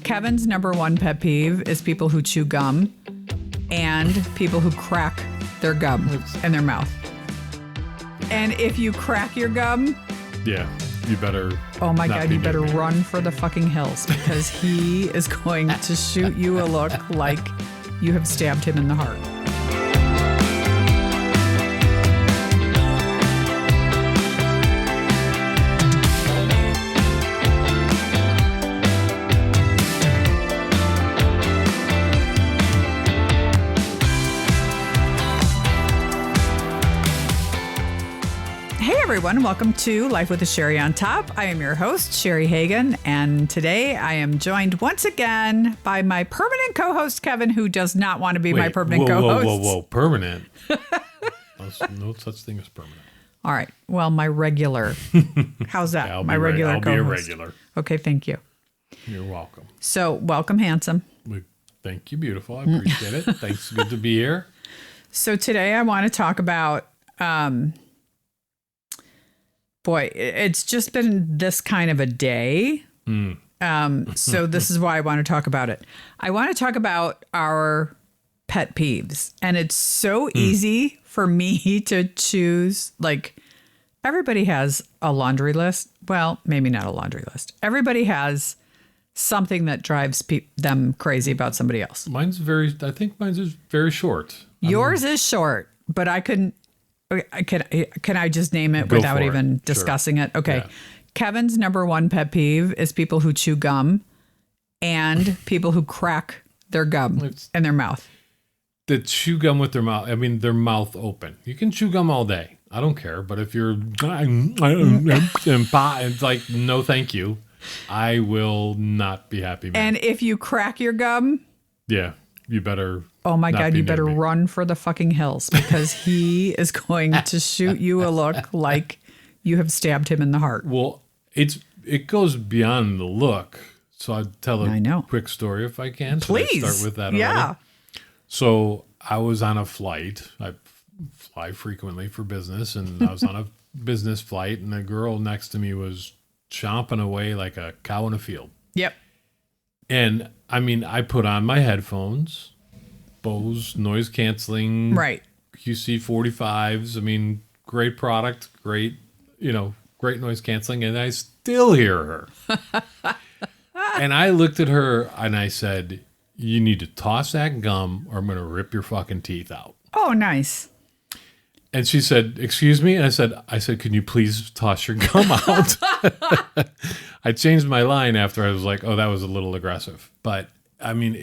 Kevin's number one pet peeve is people who chew gum and people who crack their gum in their mouth. And if you crack your gum, yeah, you better. Oh my God, you better run for the fucking hills because he is going to shoot you a look like you have stabbed him in the heart. Everyone, welcome to Life with a Cheri on Top. I am your host, Cheri Hagan, and today I am joined once again by my permanent co-host, Kevin, who does not want to be my permanent co-host. Whoa, permanent? No such thing as permanent. All right, well, my regular. How's that? I'll my regular co-host. I'll be a regular. Okay, thank you. You're welcome. So, welcome, handsome. Thank you, beautiful. I appreciate it. Thanks, good to be here. So today I want to talk about... Boy, it's just been this kind of a day. So this is why I want to talk about it. I want to talk about our pet peeves. And it's so easy for me to choose. Like, everybody has a laundry list. Well, maybe not a laundry list. Everybody has something that drives them crazy about somebody else. I think mine's is very short. Yours is short, but I couldn't. Can I just name it without even discussing it? Okay. Yeah. Kevin's number one pet peeve is people who chew gum and people who crack their gum in their mouth. That chew gum with their mouth. I mean, their mouth open. You can chew gum all day. I don't care. But if you're it's like, no, thank you. I will not be happy. And if you crack your gum. Yeah, you better. Oh my God, you better run for the fucking hills because he is going to shoot you a look like you have stabbed him in the heart. Well, it goes beyond the look. So I'll tell a quick story if I can. Please. Should I start with that yeah. already? So I was on a flight. I fly frequently for business, and I was on a business flight, and a girl next to me was chomping away like a cow in a field. Yep. And I mean, I put on my headphones. Bose noise canceling, right? QC45s. I mean, great product, great noise canceling, and I still hear her. And I looked at her and I said, "You need to toss that gum, or I'm going to rip your fucking teeth out." Oh, nice. And she said, "Excuse me?" And I said, "Can you please toss your gum out?" I changed my line after I was like, "Oh, that was a little aggressive," but I mean,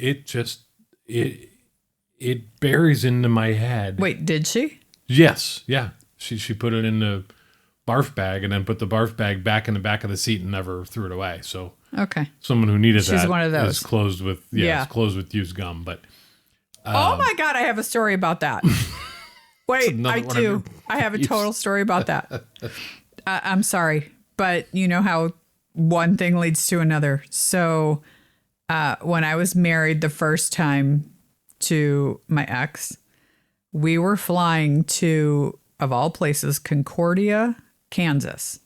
it buries into my head. Wait, did she? Yes. Yeah. She put it in the barf bag and then put the barf bag back in the back of the seat and never threw it away. So okay, someone who needed She's one of those. is closed with it's closed with used gum. But oh my God, I have a story about that. Wait, I do. I have a total story about that. I'm sorry, but you know how one thing leads to another. So when I was married the first time to my ex, we were flying to, of all places, Concordia, Kansas.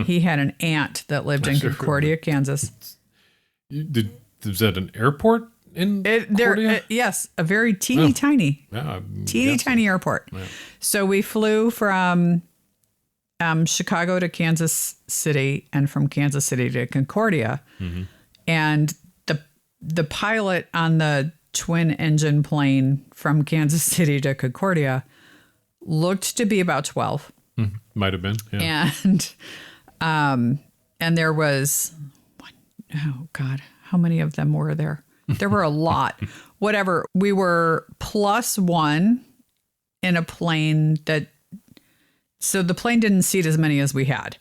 He had an aunt that lived in Concordia, Kansas. Is that an airport in Concordia? Yes, a very teeny tiny airport. Yeah. So we flew from Chicago to Kansas City and from Kansas City to Concordia. Mm-hmm. And the pilot on the twin engine plane from Kansas City to Concordia looked to be about 12. Might have been. Yeah. And there was, oh God, how many of them were there? There were a lot. Whatever. We were +1 in a plane so the plane didn't seat as many as we had.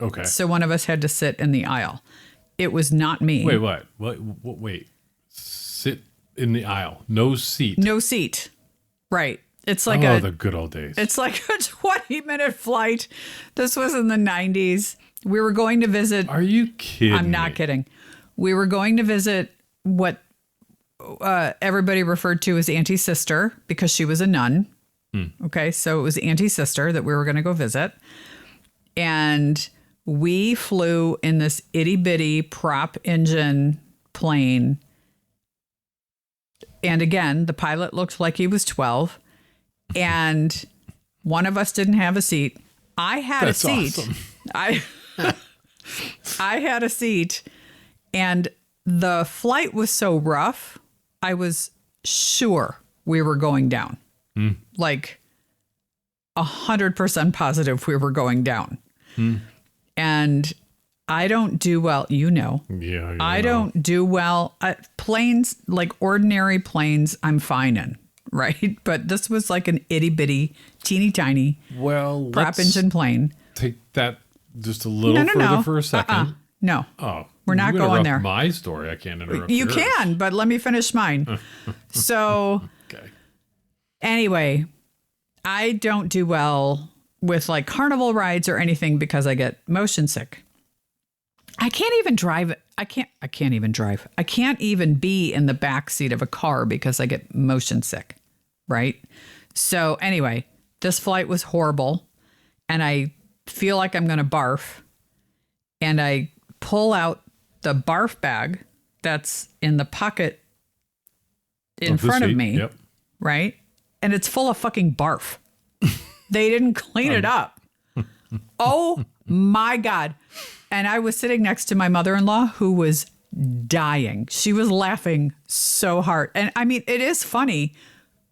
Okay. So one of us had to sit in the aisle. It was not me. Wait, what? Wait. Sit in the aisle. No seat. No seat. Right. It's like the good old days. It's like a 20-minute flight. This was in the 90s. We were going to visit. Are you kidding? I'm not kidding. We were going to visit what everybody referred to as Auntie's sister because she was a nun. Okay. So it was Auntie's sister that we were going to go visit. And we flew in this itty bitty prop engine plane. And again, the pilot looked like he was 12. And one of us didn't have a seat. I had a seat. Awesome. I had a seat. And the flight was so rough, I was sure we were going down. Like 100% positive we were going down. And I don't do well, Yeah, I don't do well at planes, like ordinary planes, I'm fine in, right? But this was like an itty bitty, teeny tiny prop engine plane. Take that just a little further for a second. No. Oh, we're not going there. My story, I can't interrupt You yours. can, but let me finish mine. So, okay. Anyway, I don't do well with like carnival rides or anything because I get motion sick. I can't even drive. I can't even drive. I can't even be in the back seat of a car because I get motion sick. Right. So anyway, this flight was horrible and I feel like I'm going to barf, and I pull out the barf bag that's in the pocket in front of me. Yep. Right. And it's full of fucking barf. They didn't clean it up. Oh my God. And I was sitting next to my mother-in-law who was dying. She was laughing so hard. And I mean, it is funny,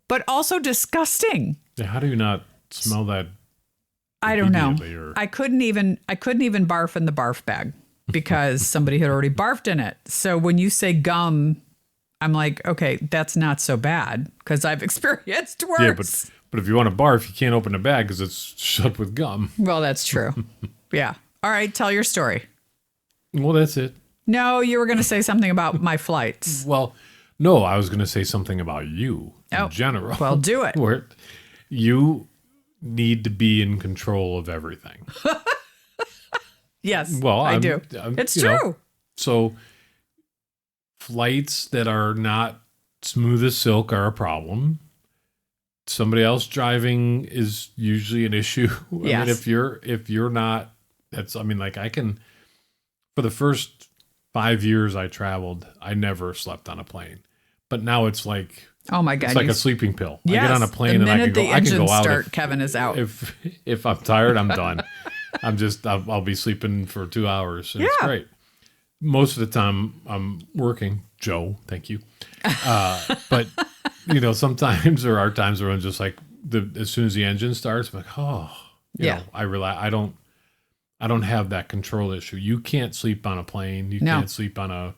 but also disgusting. Yeah, how do you not smell that? I don't know. I couldn't even barf in the barf bag because somebody had already barfed in it. So when you say gum, I'm like, okay, that's not so bad because I've experienced worse. Yeah, but if you want to barf, you can't open the bag because it's shut with gum. Well, that's true. Yeah. All right, tell your story. Well, that's it. No, you were going to say something about my flights. Well, no, I was going to say something about you in general. Well, do it. Where you need to be in control of everything. Yes, well, I do. It's true. So flights that are not smooth as silk are a problem. Somebody else driving is usually an issue. Yes. I mean, if you're not, I can, for the first 5 years I traveled, I never slept on a plane. But now it's like, oh my God, it's like a sleeping pill. Yes, I get on a plane and I can go out. Kevin is out. If I'm tired, I'm done. I'll be sleeping for 2 hours. And It's great. Most of the time I'm working. Joe, thank you. But sometimes there are times where I'm just like, as soon as the engine starts, I'm like, I don't have that control issue. You can't sleep on a plane. You can't sleep on a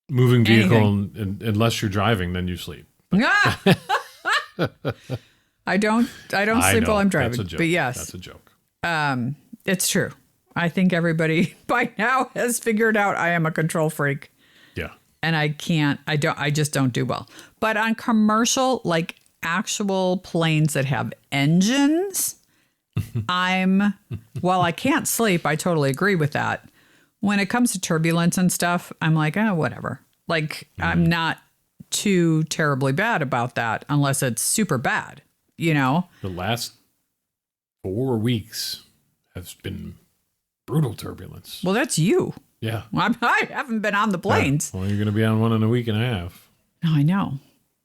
moving vehicle unless you're driving. Then you sleep. I don't sleep while I'm driving. That's a joke. But yes, that's a joke. It's true. I think everybody by now has figured out I am a control freak. Yeah. And I just don't do well. But on commercial, like actual planes that have engines, while I can't sleep, I totally agree with that. When it comes to turbulence and stuff, I'm like, whatever. Like, I'm not too terribly bad about that unless it's super bad, The last 4 weeks has been brutal turbulence. Well, that's you. Yeah. I haven't been on the planes. Well, you're going to be on one in a week and a half. No, I know.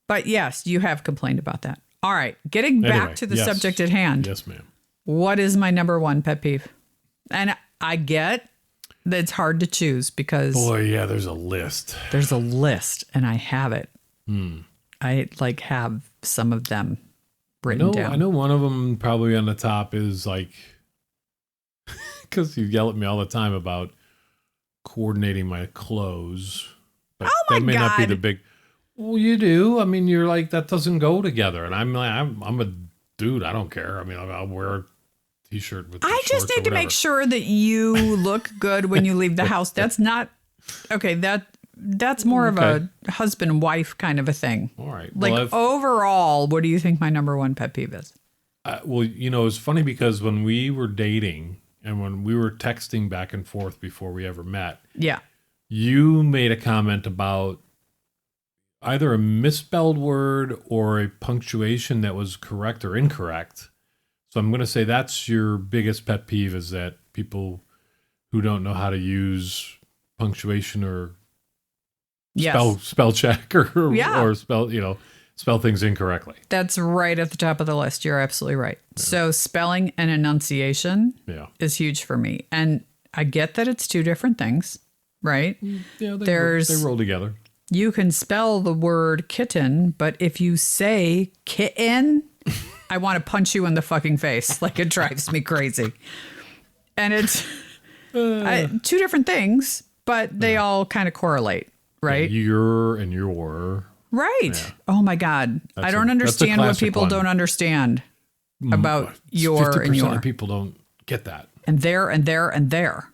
But yes, you have complained about that. All right. Getting back to the subject at hand. Yes, ma'am. What is my number one pet peeve? And I get that it's hard to choose because... Boy, yeah, there's a list. There's a list, and I have it. I have some of them written down. I know one of them probably on the top is like... Because you yell at me all the time about coordinating my clothes. But that may not be the big... Well, you do. I mean, you're like, that doesn't go together. And I'm like, I'm a dude. I don't care. I mean, I'll wear a t-shirt with I just need to make sure that you look good when you leave the house. That's not... Okay, that's more of a husband and wife kind of a thing. All right. Like, overall, what do you think my number one pet peeve is? Well, it's funny because when we were dating and when we were texting back and forth before we ever met, you made a comment about either a misspelled word or a punctuation that was correct or incorrect. So I'm going to say that's your biggest pet peeve, is that people who don't know how to use punctuation or Yes. spell check or Yeah. or spell things incorrectly. That's right at the top of the list. You're absolutely right. So spelling and enunciation Yeah. is huge for me. And I get that it's two different things, right? Yeah, they There's roll together. you can spell the word kitten, but if you say kitten, I want to punch you in the fucking face. Like, it drives me crazy. And it's two different things, but they all kind of correlate, right? Your and your. Right. Yeah. Oh my God. I don't understand what people don't understand about your and 50% your. of people don't get that. And there and there and there.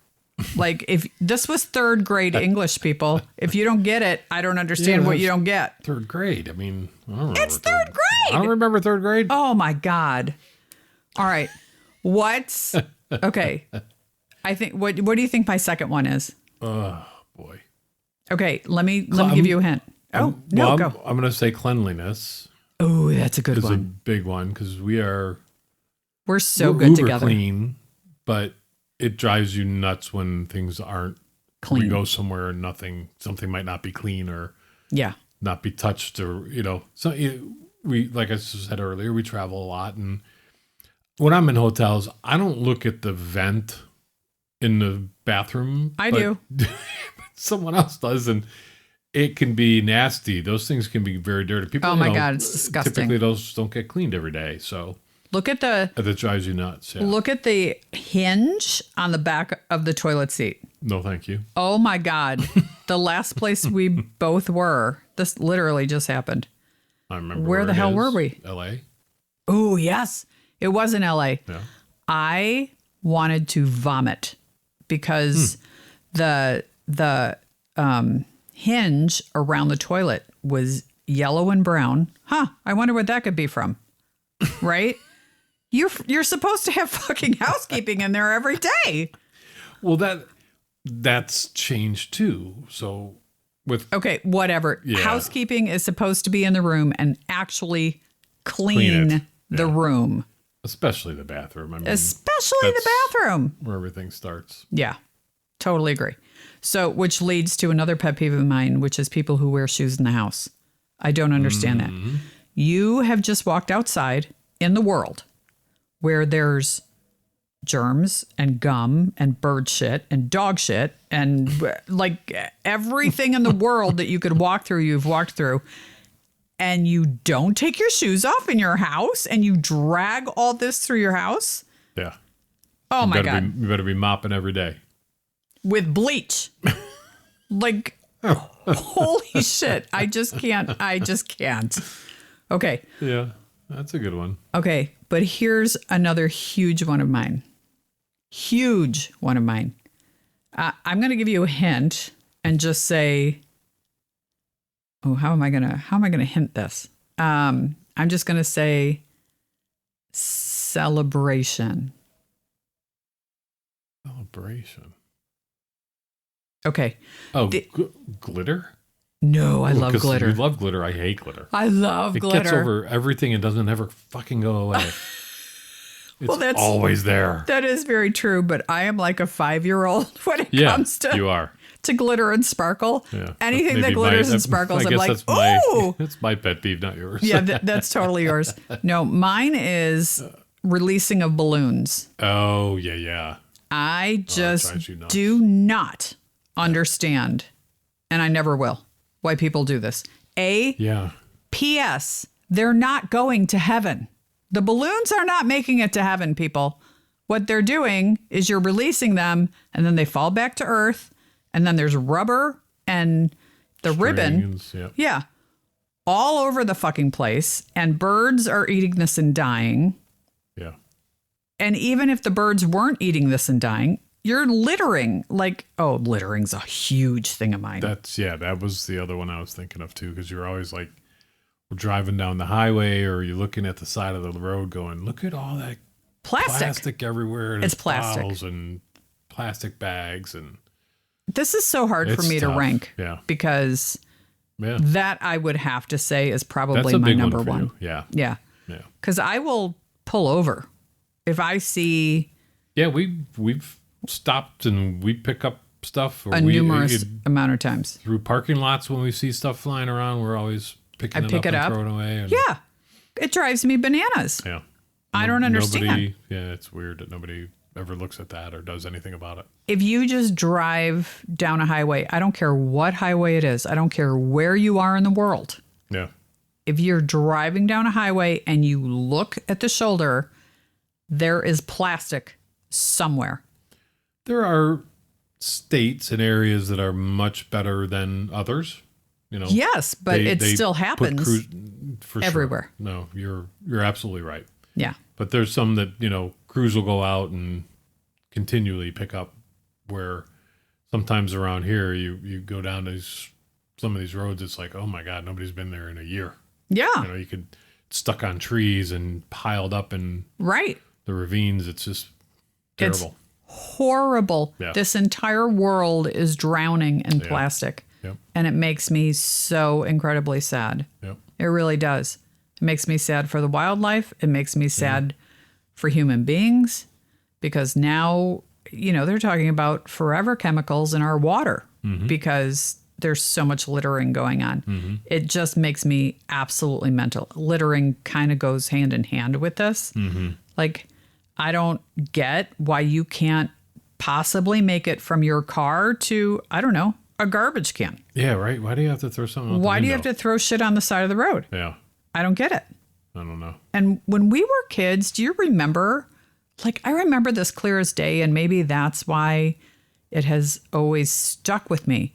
Like, if this was third grade English, people, if you don't get it, I don't understand what you don't get. Third grade. I mean, I don't remember It's third grade. I don't remember third grade. Oh my God. All right. What's okay? I think what do you think my second one is? Oh boy. Okay, let me give you a hint. Oh, no, well, go. I'm going to say cleanliness Oh, that's a good is a one. big one because We're so we're good uber together. clean, but it drives you nuts when things aren't Clean. We go somewhere and something might not be clean or Yeah. not be touched or so we, like I said earlier, we travel a lot, and when I'm in hotels, I don't look at the vent in the bathroom. I do. Someone else does, and it can be nasty. Those things can be very dirty. People, Oh my God, it's disgusting. Typically, those don't get cleaned every day, so Look at the that drives you nuts. Yeah. look at the hinge on the back of the toilet seat. No, thank you. Oh my God. The last place we both were, this literally just happened. I remember. Where the it hell is. were we? L.A. Oh, yes. It was in LA. Yeah. I wanted to vomit because the hinge around the toilet was yellow and brown. I wonder what that could be from. Right? You're supposed to have fucking housekeeping in there every day. Well, that's changed too. So with Okay, whatever. Yeah. Housekeeping is supposed to be in the room and actually clean it. the Yeah. room, especially the bathroom. I mean, especially the that's bathroom. where everything starts. Yeah, totally agree. So, which leads to another pet peeve of mine, which is people who wear shoes in the house. I don't understand that. You have just walked outside in the world where there's germs and gum and bird shit and dog shit and like everything in the world that you could walk through, you've walked through. And you don't take your shoes off in your house and you drag all this through your house? Yeah. Oh my God. You better be mopping every day. With bleach. Like, holy shit. I just can't. Okay. Yeah, that's a good one. Okay. But here's another huge one of mine. Huge one of mine. I'm going to give you a hint and just say, oh, how am I going to hint this? I'm just going to say celebration. Celebration. Okay. Oh, glitter? No, I love 'Cause glitter. You love glitter. I hate glitter. I love It glitter. gets over everything and doesn't ever fucking go away. It's that's- always there. That is very true, but I am like a 5-year-old when it Yeah, comes to you are. to glitter and sparkle. Yeah. Anything Maybe that glitters and sparkles, I I'm guess like, that's ooh. that's my pet peeve, not yours. Yeah, that's totally yours. No, mine is releasing of balloons. Oh, yeah. I drives just you nuts. do not understand, and I never will, why people do this. Yeah. P.S. They're not going to heaven. The balloons are not making it to heaven, people. What they're doing is you're releasing them, and then they fall back to earth, and then there's rubber and the ribbon. Strings, yeah. Yeah. All over the fucking place, and birds are eating this and dying. Yeah. And even if the birds weren't eating this and dying, you're littering. Like, oh, littering's a huge thing of mine. That was the other one I was thinking of too, because you're always like, we're driving down the highway or you're looking at the side of the road going, look at all that plastic everywhere. And It's plastic. Bottles and plastic bags. And This is so hard for It's me to tough. rank Yeah. because yeah. that I would have to say is That's probably a my big number one for one. you. Yeah. Yeah. Yeah. Because I will pull over if I see. Yeah. We've stopped and we pick up stuff. Or numerous amount of times. Through parking lots when we see stuff flying around, we're always picking it up and throwing it away. And, yeah. It drives me bananas. Yeah. I don't understand. It's weird that nobody ever looks at that or does anything about it. If you just drive down a highway, I don't care what highway it is. I don't care where you are in the world. Yeah. If you're driving down a highway and you look at the shoulder, there is plastic somewhere. There are states and areas that are much better than others. Yes, but it still happens for everywhere. Sure. No, you're absolutely right. Yeah. But there's some that, crews will go out and continually pick up, where sometimes around here you go down to some of these roads, it's like, oh my God, nobody's been there in a year. Yeah. You could stuck on trees and piled up in the ravines. It's just terrible. It's horrible. Yeah. This entire world is drowning in plastic. Yep. And it makes me so incredibly sad. Yep. It really does. It makes me sad for the wildlife. It makes me sad for human beings, because now, they're talking about forever chemicals in our water because there's so much littering going on. It just makes me absolutely mental. Littering kind of goes hand in hand with this. Like, I don't get why you can't possibly make it from your car to, I don't know, a garbage can. Yeah, right. Why do you have to throw something out the Why do you have to throw shit on the side of the road? Yeah. I don't get it. I don't know. And when we were kids, do you remember? Like, I remember this clear as day, and maybe that's why it has always stuck with me.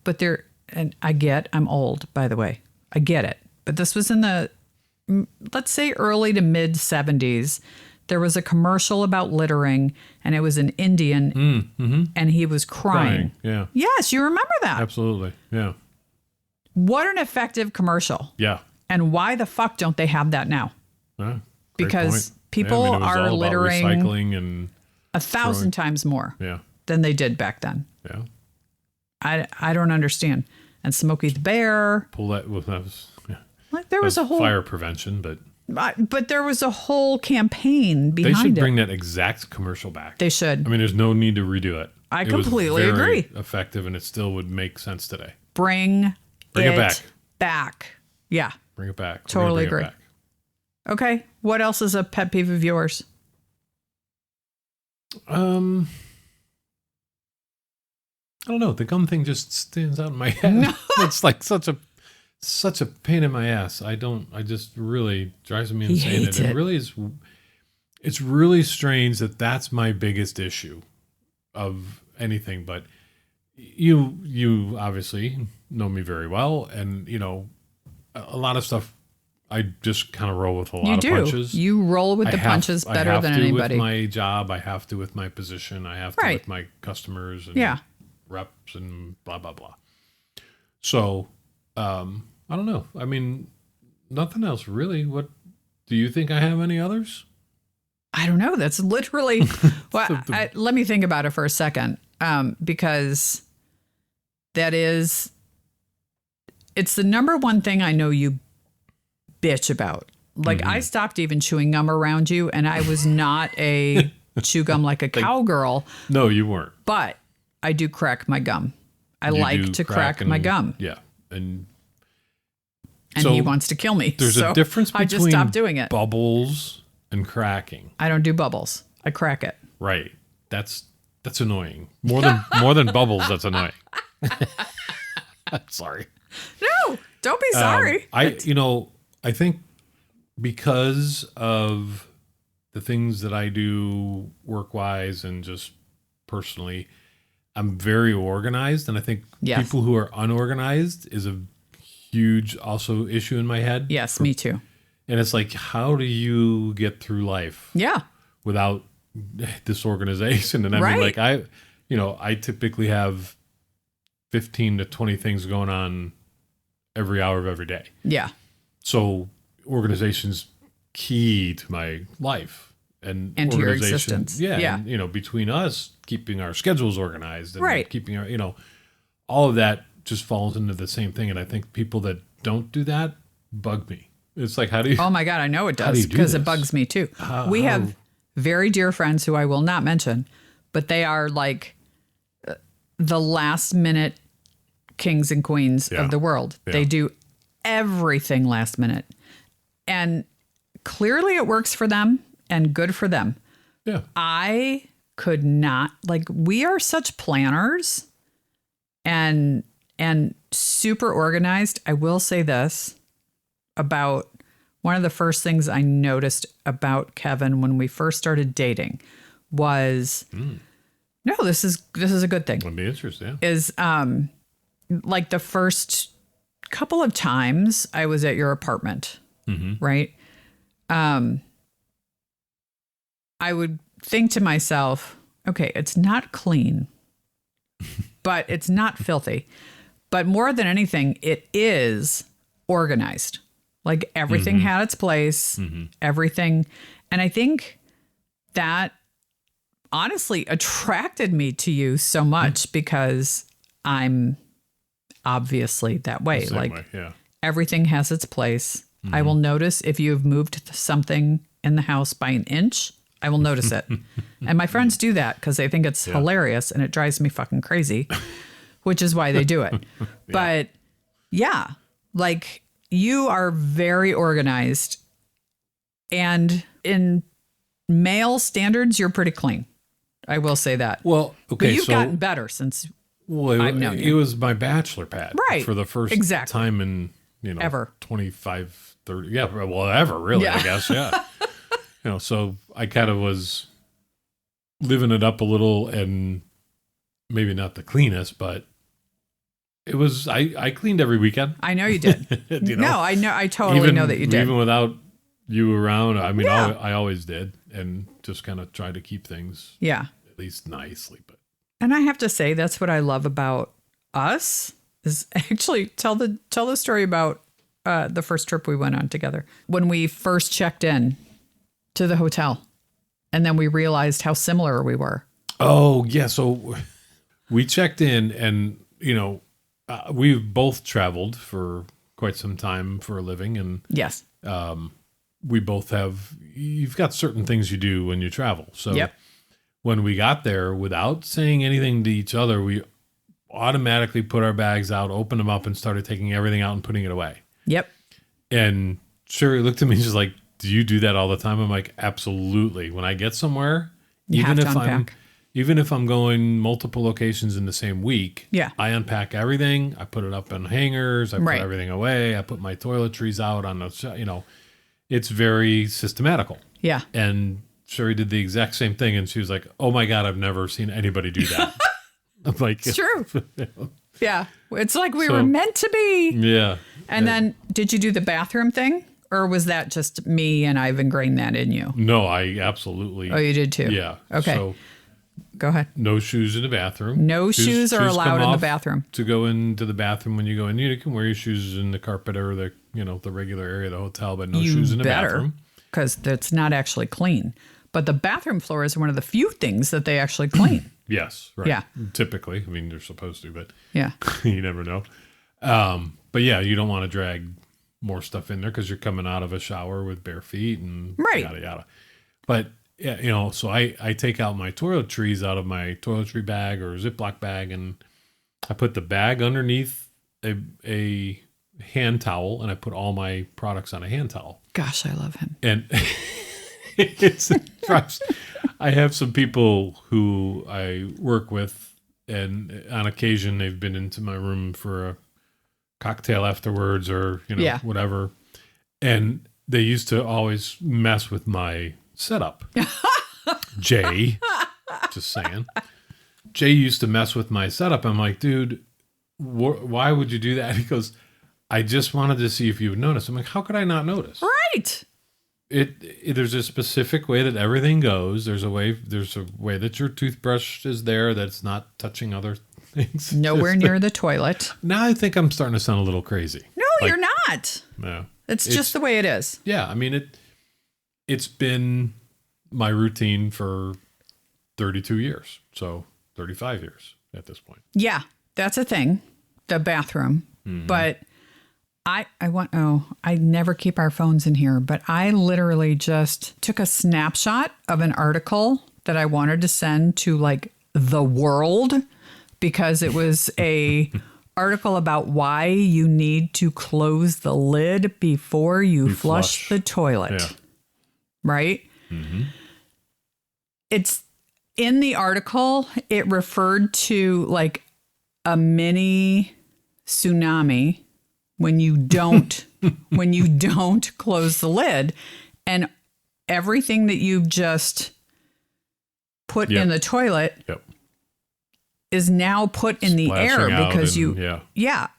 But and I'm old, by the way. I get it. But this was in the, let's say, early to mid 70s. There was a commercial about littering, and it was an Indian, and he was crying. Yeah. Yes, you remember that. Absolutely. Yeah. What an effective commercial. Yeah. And why the fuck don't they have that now? Because people are littering recycling and 1,000 times more than they did back then. Yeah. I don't understand. And Smokey the Bear. That was like there was a whole fire prevention, but there was a whole campaign behind it. They should bring that exact commercial back. They should. I mean, there's no need to redo it. I completely agree. Effective, and it still would make sense today. Bring it back. Yeah. Bring it back. Totally agree. Okay. What else is a pet peeve of yours? I don't know. The gum thing just stands out in my head. No. It's like such a pain in my ass. I just really drives me insane. It really is. It's really strange that's my biggest issue of anything. But you obviously know me very well, and a lot of stuff I just kind of roll with a lot of punches. You roll with the punches better than anybody. I have to with my job. I have to with my position. I have to with my customers and reps and blah, blah, blah. So, I don't know. I mean, nothing else really. What do you think I have any others? I don't know. That's literally, well, let me think about it for a second. Because it's the number one thing I know you bitch about. Like, I stopped even chewing gum around you, and I was not a chew gum like a cowgirl. No, you weren't. But I do crack my gum. I like to crack my gum. Yeah. And so he wants to kill me. There's a difference between I just stopped doing it. Bubbles and cracking. I don't do bubbles. I crack it. Right. That's annoying. More than bubbles, that's annoying. I'm sorry. No, don't be sorry. I think because of the things that I do work-wise and just personally, I'm very organized. And I think people who are unorganized is a huge also issue in my head. Yes, me too. And it's like, how do you get through life? Yeah. Without disorganization? And I mean, like I typically have 15 to 20 things going on every hour of every day. Yeah. So organization's key to my life and to your existence. Yeah. And, between us keeping our schedules organized and keeping our, all of that just falls into the same thing. And I think people that don't do that bug me. It's like, how do you? Oh my God, I know it does because it bugs me too. We have very dear friends who I will not mention, but they are like the last minute kings and queens of the world. Yeah. They do everything last minute. And clearly it works for them and good for them. Yeah. I could not, like, we are such planners and super organized. I will say this about one of the first things I noticed about Kevin when we first started dating was, no, this is a good thing. Would be interesting. Yeah. Is like the first couple of times I was at your apartment, right? I would think to myself, okay, it's not clean, but it's not filthy. But more than anything, it is organized. Like everything had its place, everything. And I think that honestly attracted me to you so much because I'm obviously that way. Everything has its place. I will notice if you've moved something in the house by an inch, I will notice it. And my friends do that because they think it's hilarious and it drives me fucking crazy, which is why they do it. But yeah, like you are very organized and in male standards, you're pretty clean. I will say that. Well, okay. But you've gotten better since I've known you. It was my bachelor pad. Right. For the first time in, ever. 25, 30. Yeah. Well, ever really, I guess. Yeah. So I kind of was living it up a little and maybe not the cleanest, but it was, I cleaned every weekend. I know you did. No, I know. I totally know that you did. Even without you around. I mean, I always did and just kind of tried to keep things at least nicely. But and I have to say, that's what I love about us is actually tell the story about the first trip we went on together. When we first checked in to the hotel and then we realized how similar we were. Oh, yeah. So we checked in and, we've both traveled for quite some time for a living. And yes, we both you've got certain things you do when you travel. So when we got there, without saying anything to each other, we automatically put our bags out, opened them up and started taking everything out and putting it away. Yep. And Cheri looked at me and she's like, do you do that all the time? I'm like, absolutely. When I get somewhere, even if I'm going multiple locations in the same week, I unpack everything. I put it up in hangers. I put everything away. I put my toiletries out on the, it's very systematical. Yeah. And Cheri did the exact same thing. And she was like, oh my God, I've never seen anybody do that. I'm like, it's true. Yeah. It's like we were meant to be. Yeah. And then did you do the bathroom thing? Or was that just me and I've ingrained that in you? No, I absolutely. Oh, you did too? Yeah. Okay. So go ahead. No shoes in the bathroom. No shoes are allowed in the bathroom. To go into the bathroom when you go in, you can wear your shoes in the carpet or the regular area of the hotel, but no shoes in the bathroom. Because that's not actually clean. But the bathroom floor is one of the few things that they actually clean. Yes. Right. Yeah. Typically. I mean, they're supposed to, but yeah, you never know. But yeah, you don't want to drag more stuff in there because you're coming out of a shower with bare feet and yada, yada. But yeah, so I take out my toiletries out of my toiletry bag or Ziploc bag and I put the bag underneath a hand towel and I put all my products on a hand towel. Gosh, I love him. And I have some people who I work with and on occasion they've been into my room for a cocktail afterwards or, whatever. And they used to always mess with my setup. Jay, just saying. Jay used to mess with my setup. I'm like, dude, why would you do that? He goes, I just wanted to see if you would notice. I'm like, how could I not notice? Right. There's a specific way that everything goes. There's a way that your toothbrush is there that's not touching other things. Nowhere near the toilet. Now I think I'm starting to sound a little crazy. No, you're not. No. It's just the way it is. Yeah, I mean it's been my routine for 32 years. So 35 years at this point. Yeah, that's a thing. The bathroom. Mm-hmm. But I never keep our phones in here, but I literally just took a snapshot of an article that I wanted to send to like the world because it was a article about why you need to close the lid before you flush the toilet. Yeah. Right? Mm-hmm. It's in the article, it referred to like a mini tsunami when you don't close the lid, and everything that you've just put in the toilet is now put in the air because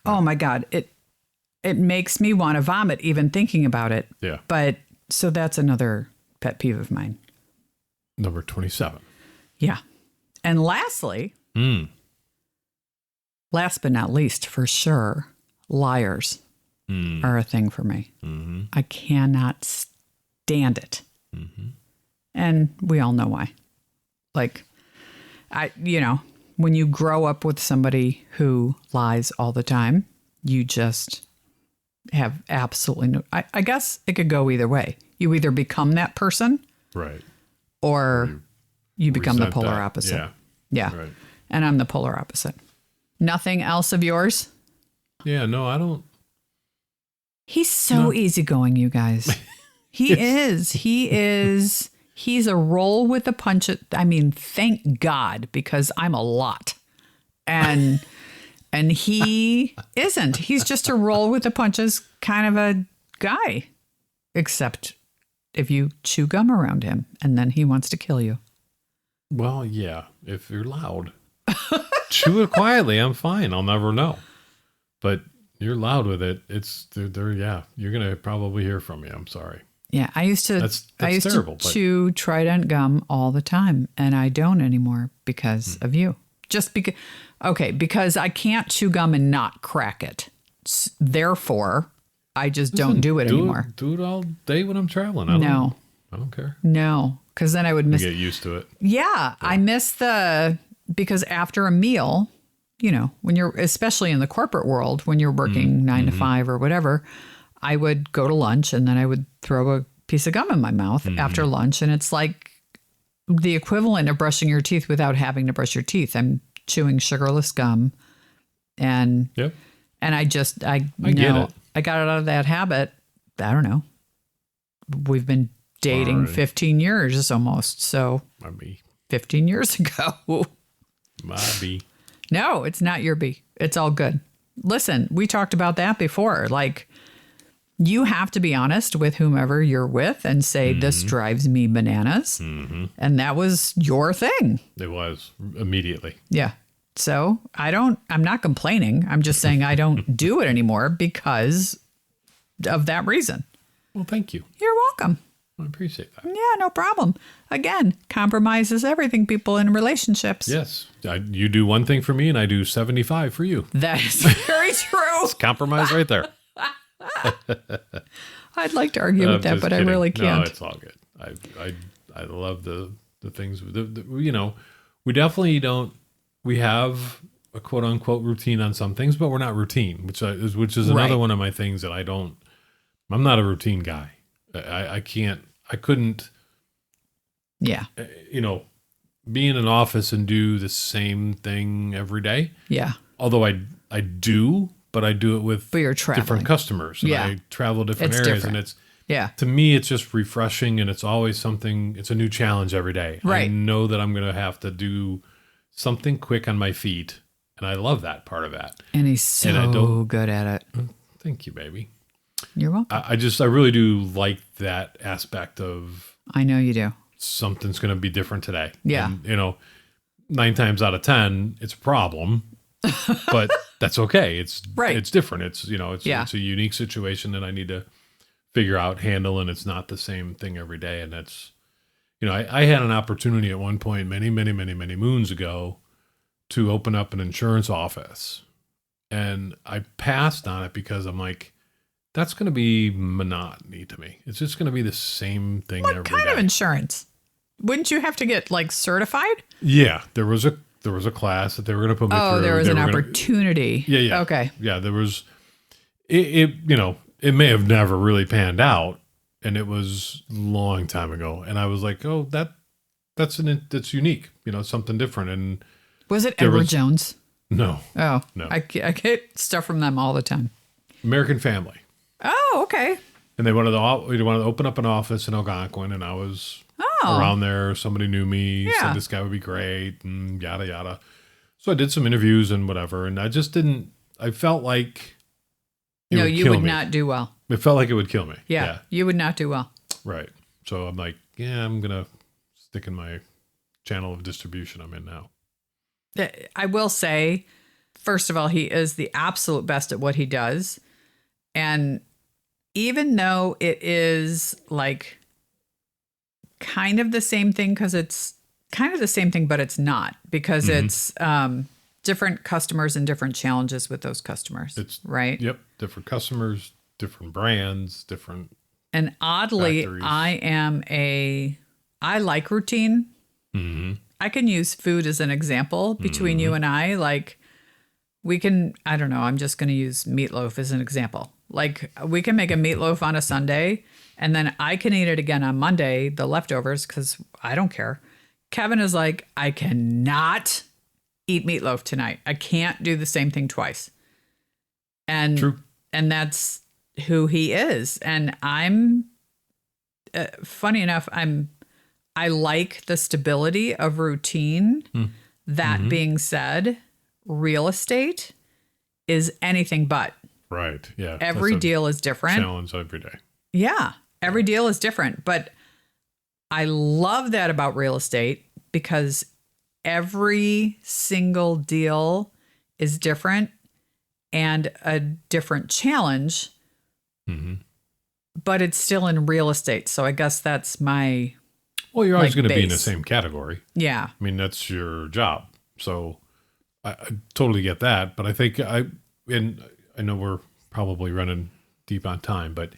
oh my God, it makes me want to vomit even thinking about it. Yeah. But so that's another pet peeve of mine. Number 27. Yeah. And lastly, last but not least, for sure, liars are a thing for me. Mm-hmm. I cannot stand it. Mm-hmm. And we all know why. Like, when you grow up with somebody who lies all the time, you just have absolutely no... I guess it could go either way. You either become that person, right, or you become the polar opposite. Yeah. Yeah. Right. And I'm the polar opposite. Nothing else of yours? Yeah, no, I don't. He's so easygoing, you guys. He is. He's a roll with the punches. I mean, thank God, because I'm a lot. And he isn't. He's just a roll with the punches kind of a guy. Except if you chew gum around him and then he wants to kill you. Well, yeah, if you're loud. Chew it quietly, I'm fine. I'll never know. But you're loud with it. You're going to probably hear from me. I'm sorry. Yeah, I used to that's terrible, chew Trident gum all the time, and I don't anymore because of you. Just because I can't chew gum and not crack it. Therefore, I just don't do it anymore. Do it all day when I'm traveling. I don't care. No, because then I would miss. You get used to it. Yeah, I miss because after a meal, when you're, especially in the corporate world, when you're working 9 to 5 or whatever, I would go to lunch and then I would throw a piece of gum in my mouth after lunch. And it's like the equivalent of brushing your teeth without having to brush your teeth. I'm chewing sugarless gum. And I get it. I got it out of that habit. I don't know. We've been dating 15 years almost. So 15 years ago. My bee. No, it's not your bee. It's all good. Listen, we talked about that before. Like, you have to be honest with whomever you're with and say, this drives me bananas. Mm-hmm. And that was your thing. It was immediately. Yeah. So I'm not complaining. I'm just saying I don't do it anymore because of that reason. Well, thank you. You're welcome. I appreciate that. Yeah, no problem. Again, compromise is everything, people, in relationships. Yes. You do one thing for me and I do 75 for you. That is very true. It's compromise right there. I'd like to argue with that, but kidding. I really can't. No, it's all good. I love the things. We definitely don't. We have a quote unquote routine on some things, but we're not routine, which is another one of my things that I don't. I'm not a routine guy. I can't. I couldn't. Yeah. Be in an office and do the same thing every day. Yeah. Although I do. But I do it with different customers. And I travel different areas. And it's, to me, it's just refreshing. And it's always something, it's a new challenge every day. Right. I know that I'm going to have to do something quick on my feet. And I love that part of that. And he's so good at it. Thank you, baby. You're welcome. I really do like that aspect of. I know you do. Something's going to be different today. Yeah. And, 9 times out of 10, it's a problem. But that's okay. It's different. It's a unique situation that I need to figure out, handle, and it's not the same thing every day. And that's, I had an opportunity at one point many, many, many, many moons ago to open up an insurance office. And I passed on it because I'm like, that's going to be monotony to me. It's just going to be the same thing every day. What kind of insurance? Wouldn't you have to get certified? Yeah, there was a class that they were going to put me through. Oh, there was an opportunity. Yeah. Okay. Yeah, there was. It may have never really panned out, and it was a long time ago. And I was like, oh, that's unique, something different. And was it Edward Jones? No. Oh, no. I get stuff from them all the time. American Family. Oh, okay. And they wanted to open up an office in Algonquin, and I was around there. Somebody knew me, said this guy would be great, and yada, yada. So I did some interviews and whatever, and I just didn't, I felt like you would not do well. It felt like it would kill me. Yeah, you would not do well. Right. So I'm like, I'm going to stick in my channel of distribution I'm in now. I will say, first of all, he is the absolute best at what he does. And even though it is like kind of the same thing, because it's kind of the same thing, but it's not, because it's different customers and different challenges with those customers. Right? Yep. Different customers, different brands, different. And oddly, factories. I like routine. Mm-hmm. I can use food as an example between you and I. Like we can, I don't know, I'm just going to use meatloaf as an example. Like we can make a meatloaf on a Sunday and then I can eat it again on Monday, the leftovers, because I don't care. Kevin is like, I cannot eat meatloaf tonight. I can't do the same thing twice. And True. And that's who he is. And I'm, funny enough, I like the stability of routine. That being said, real estate is anything but. Right. Yeah. Every deal is different. Challenge every day. Yeah. Every deal is different. But I love that about real estate because every single deal is different and a different challenge. But it's still in real estate. So I guess that's my Well, you're always going to be in the same category. Yeah. I mean, that's your job. So I totally get that. But I think I know we're probably running deep on time, but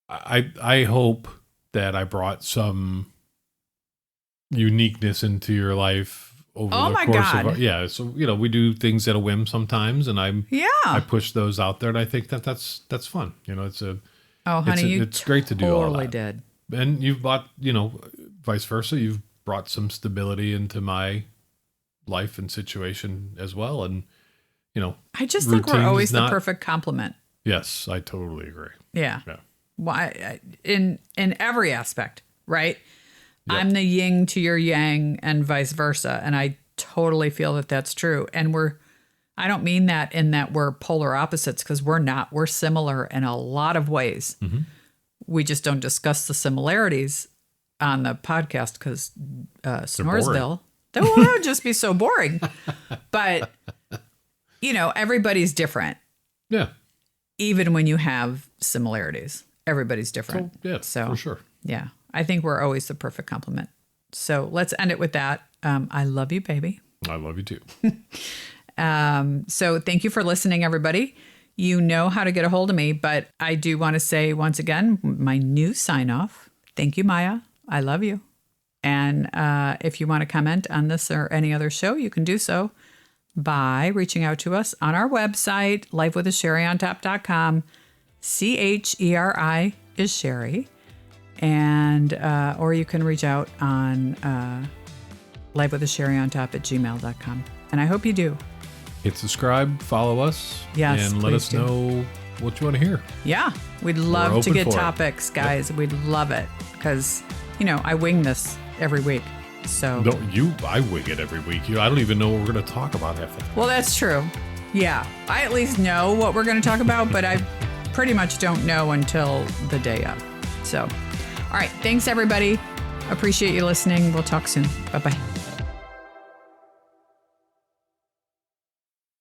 I hope that I brought some uniqueness into your life over the course of so we do things at a whim sometimes, and I push those out there, and I think that's fun. It's it's great to do all that. Totally did. And you've brought, vice versa, you've brought some stability into my life and situation as well. And, I just think we're always the perfect complement. Yes, I totally agree. Yeah. Why in every aspect, right? Yep. I'm the yin to your yang and vice versa. And I totally feel that that's true. And I don't mean that in that we're polar opposites, because we're not. We're similar in a lot of ways. We just don't discuss the similarities on the podcast because Snoresville, that would just be so boring. But, everybody's different. Yeah. Even when you have similarities, everybody's different. So, for sure. Yeah. I think we're always the perfect complement. So let's end it with that. I love you, baby. I love you too. So thank you for listening, everybody. You know how to get a hold of me, but I do want to say once again, my new sign off. Thank you, Maya. I love you. And if you want to comment on this or any other show, you can do so by reaching out to us on our website, lifewithasheriontop.com. Cheri is Cheri. And, or you can reach out on lifewithasheriontop@gmail.com. And I hope you do. Hit subscribe, follow us, and let us know what you want to hear. Yeah, we'd love to get topics, guys. Yep. We'd love it because, I wing this every week. So no, I wing it every week. I don't even know what we're going to talk about half the time. Well, that's true. Yeah, I at least know what we're going to talk about, but I pretty much don't know until the day of. So, all right, thanks everybody. Appreciate you listening. We'll talk soon. Bye-bye.